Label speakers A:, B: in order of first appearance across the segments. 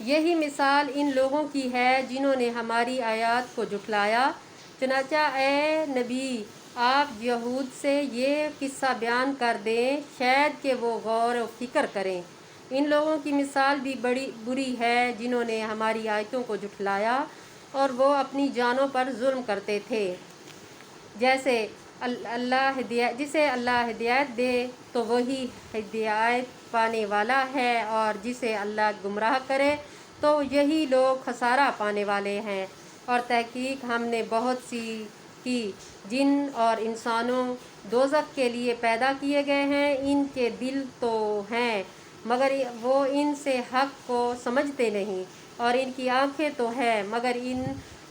A: یہی مثال ان لوگوں کی ہے جنہوں نے ہماری آیات کو جھٹلایا۔ چنانچہ اے نبی آپ یہود سے یہ قصہ بیان کر دیں، شاید کہ وہ غور و فکر کریں۔ ان لوگوں کی مثال بھی بڑی بری ہے جنہوں نے ہماری آیتوں کو جھٹلایا اور وہ اپنی جانوں پر ظلم کرتے تھے۔ جیسے جسے اللہ ہدایت دے تو وہی ہدایت پانے والا ہے، اور جسے اللہ گمراہ کرے تو یہی لوگ خسارہ پانے والے ہیں۔ اور تحقیق ہم نے بہت سی کی جن اور انسانوں دوزخ کے لیے پیدا کیے گئے ہیں، ان کے دل تو ہیں مگر وہ ان سے حق کو سمجھتے نہیں، اور ان کی آنکھیں تو ہیں مگر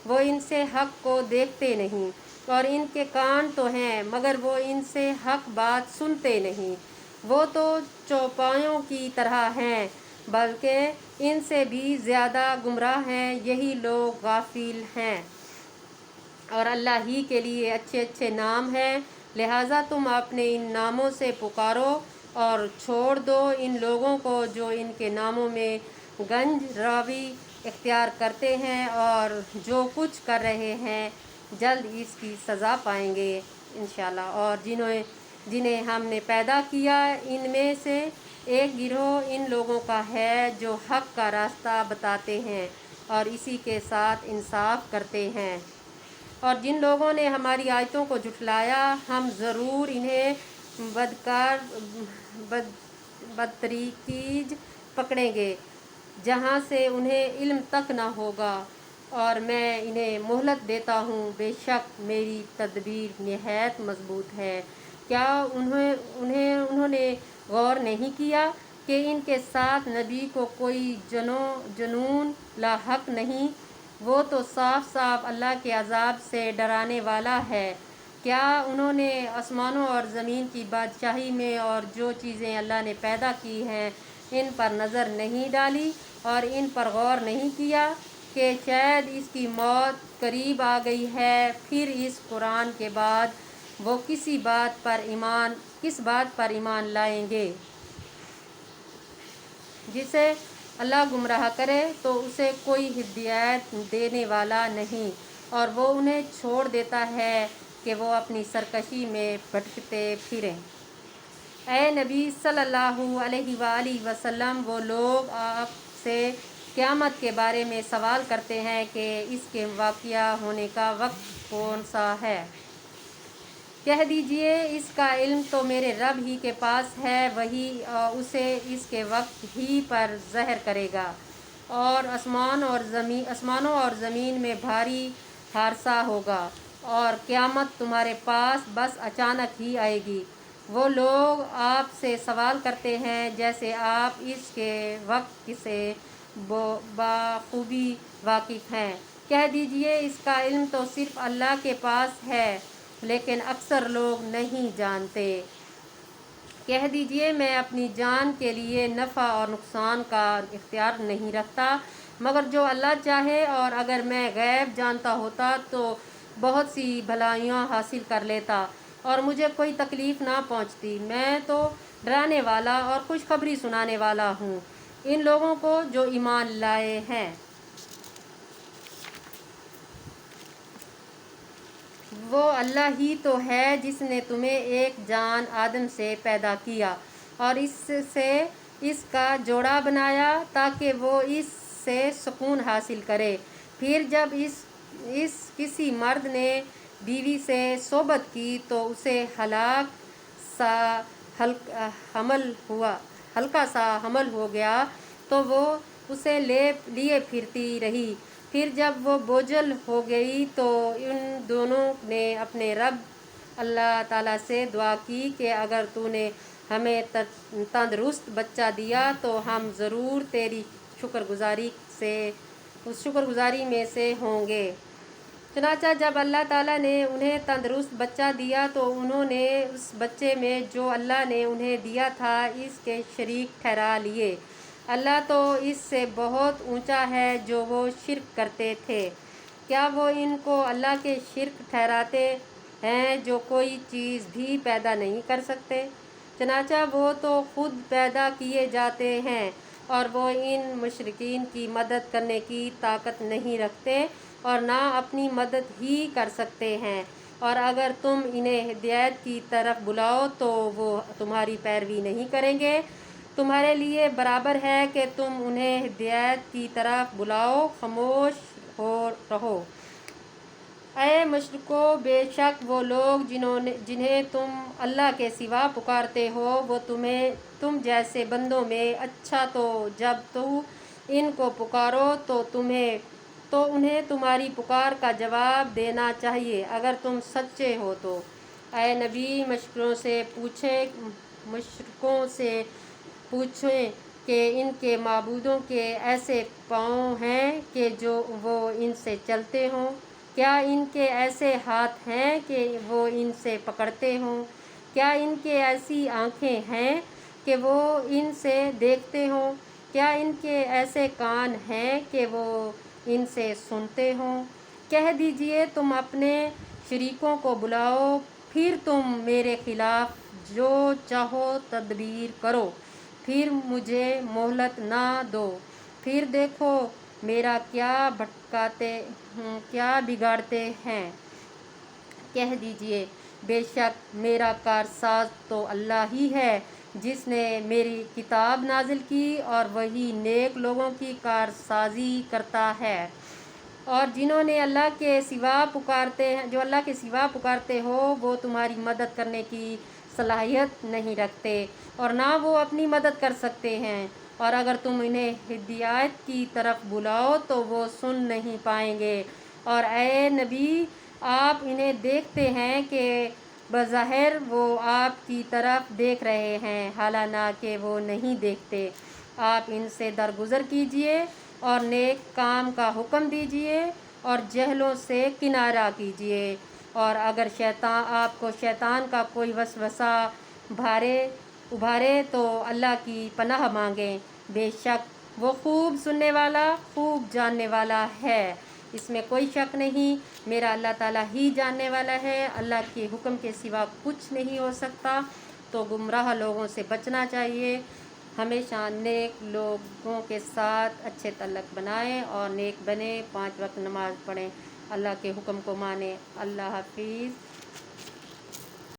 A: وہ ان سے حق کو دیکھتے نہیں، اور ان کے کان تو ہیں مگر وہ ان سے حق بات سنتے نہیں۔ وہ تو چوپایوں کی طرح ہیں بلکہ ان سے بھی زیادہ گمراہ ہیں، یہی لوگ غافل ہیں۔ اور اللہ ہی کے لیے اچھے اچھے نام ہیں، لہٰذا تم اپنے ان ناموں سے پکارو اور چھوڑ دو ان لوگوں کو جو ان کے ناموں میں گنج راوی اختیار کرتے ہیں، اور جو کچھ کر رہے ہیں جلد اس کی سزا پائیں گے انشاءاللہ۔ اور جنہیں ہم نے پیدا کیا ان میں سے ایک گروہ ان لوگوں کا ہے جو حق کا راستہ بتاتے ہیں اور اسی کے ساتھ انصاف کرتے ہیں۔ اور جن لوگوں نے ہماری آیتوں کو جھٹلایا ہم ضرور انہیں بدتریج پکڑیں گے جہاں سے انہیں علم تک نہ ہوگا، اور میں انہیں مہلت دیتا ہوں، بے شک میری تدبیر نہایت مضبوط ہے۔ کیا انہوں نے غور نہیں کیا کہ ان کے ساتھ نبی کو کوئی جنون لاحق نہیں؟ وہ تو صاف صاف اللہ کے عذاب سے ڈرانے والا ہے۔ کیا انہوں نے آسمانوں اور زمین کی بادشاہی میں اور جو چیزیں اللہ نے پیدا کی ہیں ان پر نظر نہیں ڈالی اور ان پر غور نہیں کیا کہ شاید اس کی موت قریب آ گئی ہے؟ پھر اس قرآن کے بعد وہ کس بات پر ایمان لائیں گے؟ جسے اللہ گمراہ کرے تو اسے کوئی ہدایت دینے والا نہیں، اور وہ انہیں چھوڑ دیتا ہے کہ وہ اپنی سرکشی میں بھٹکتے پھریں۔ اے نبی صلی اللہ علیہ وآلہ وسلم، وہ لوگ آپ سے قیامت کے بارے میں سوال کرتے ہیں کہ اس کے واقع ہونے کا وقت کون سا ہے۔ کہہ دیجئے اس کا علم تو میرے رب ہی کے پاس ہے، وہی اسے اس کے وقت ہی پر ظاہر کرے گا۔ اور آسمانوں اور زمین میں بھاری حادثہ ہوگا، اور قیامت تمہارے پاس بس اچانک ہی آئے گی۔ وہ لوگ آپ سے سوال کرتے ہیں جیسے آپ اس کے وقت سے بخوبی واقف ہیں۔ کہہ دیجئے اس کا علم تو صرف اللہ کے پاس ہے، لیکن اکثر لوگ نہیں جانتے۔ کہہ دیجئے میں اپنی جان کے لیے نفع اور نقصان کا اختیار نہیں رکھتا مگر جو اللہ چاہے، اور اگر میں غیب جانتا ہوتا تو بہت سی بھلائیاں حاصل کر لیتا اور مجھے کوئی تکلیف نہ پہنچتی۔ میں تو ڈرانے والا اور خوشخبری سنانے والا ہوں ان لوگوں کو جو ایمان لائے ہیں۔ وہ اللہ ہی تو ہے جس نے تمہیں ایک جان آدم سے پیدا کیا اور اس کا جوڑا بنایا تاکہ وہ اس سے سکون حاصل کرے۔ پھر جب کسی مرد نے بیوی سے صحبت کی تو اسے ہلکا سا حمل ہو گیا تو وہ اسے لیے پھرتی رہی۔ پھر جب وہ بوجھل ہو گئی تو ان دونوں نے اپنے رب اللہ تعالیٰ سے دعا کی کہ اگر تو نے ہمیں تندرست بچہ دیا تو ہم ضرور تیری شکر گزاری میں سے ہوں گے۔ چنانچہ جب اللہ تعالیٰ نے انہیں تندرست بچہ دیا تو انہوں نے اس بچے میں جو اللہ نے انہیں دیا تھا اس کے شریک ٹھہرا لیے۔ اللہ تو اس سے بہت اونچا ہے جو وہ شرک کرتے تھے۔ کیا وہ ان کو اللہ کے شریک ٹھہراتے ہیں جو کوئی چیز بھی پیدا نہیں کر سکتے؟ چنانچہ وہ تو خود پیدا کیے جاتے ہیں اور وہ ان مشرکین کی مدد کرنے کی طاقت نہیں رکھتے اور نہ اپنی مدد ہی کر سکتے ہیں، اور اگر تم انہیں ہدایت کی طرف بلاؤ تو وہ تمہاری پیروی نہیں کریں گے۔ تمہارے لیے برابر ہے کہ تم انہیں ہدایت کی طرف بلاؤ، خاموش رہو۔ اے مشرکو، بے شک وہ لوگ جنہیں تم اللہ کے سوا پکارتے ہو وہ تم جیسے بندوں میں اچھا، تو جب تم ان کو پکارو تو انہیں تمہاری پکار کا جواب دینا چاہیے اگر تم سچے ہو تو۔ اے نبی، مشرکوں سے پوچھیں کہ ان کے معبودوں کے ایسے پاؤں ہیں کہ جو وہ ان سے چلتے ہوں؟ کیا ان کے ایسے ہاتھ ہیں کہ وہ ان سے پکڑتے ہوں؟ کیا ان کے ایسی آنکھیں ہیں کہ وہ ان سے دیکھتے ہوں؟ کیا ان کے ایسے کان ہیں کہ وہ ان سے سنتے ہوں؟ کہہ دیجئے تم اپنے شریکوں کو بلاؤ، پھر تم میرے خلاف جو چاہو تدبیر کرو، پھر مجھے مہلت نہ دو، پھر دیکھو میرا کیا بگاڑتے ہیں۔ کہہ دیجئے بے شک میرا کارساز تو اللہ ہی ہے جس نے میری کتاب نازل کی، اور وہی نیک لوگوں کی کارسازی کرتا ہے۔ اور جو اللہ کے سوا پکارتے ہو وہ تمہاری مدد کرنے کی صلاحیت نہیں رکھتے اور نہ وہ اپنی مدد کر سکتے ہیں، اور اگر تم انہیں ہدایت کی طرف بلاؤ تو وہ سن نہیں پائیں گے۔ اور اے نبی، آپ انہیں دیکھتے ہیں کہ بظاہر وہ آپ کی طرف دیکھ رہے ہیں، حالانکہ وہ نہیں دیکھتے۔ آپ ان سے درگزر کیجئے اور نیک کام کا حکم دیجئے اور جہلوں سے کنارہ کیجئے، اور اگر آپ کو شیطان کا کوئی وسوسہ ابھارے تو اللہ کی پناہ مانگیں، بے شک وہ خوب سننے والا، خوب جاننے والا ہے۔ اس میں کوئی شک نہیں، میرا اللہ تعالیٰ ہی جاننے والا ہے۔ اللہ کے حکم کے سوا کچھ نہیں ہو سکتا، تو گمراہ لوگوں سے بچنا چاہیے۔ ہمیشہ نیک لوگوں کے ساتھ اچھے تعلق بنائیں اور نیک بنیں، 5 وقت نماز پڑھیں، اللہ کے حکم کو مانیں۔ اللہ حافظ۔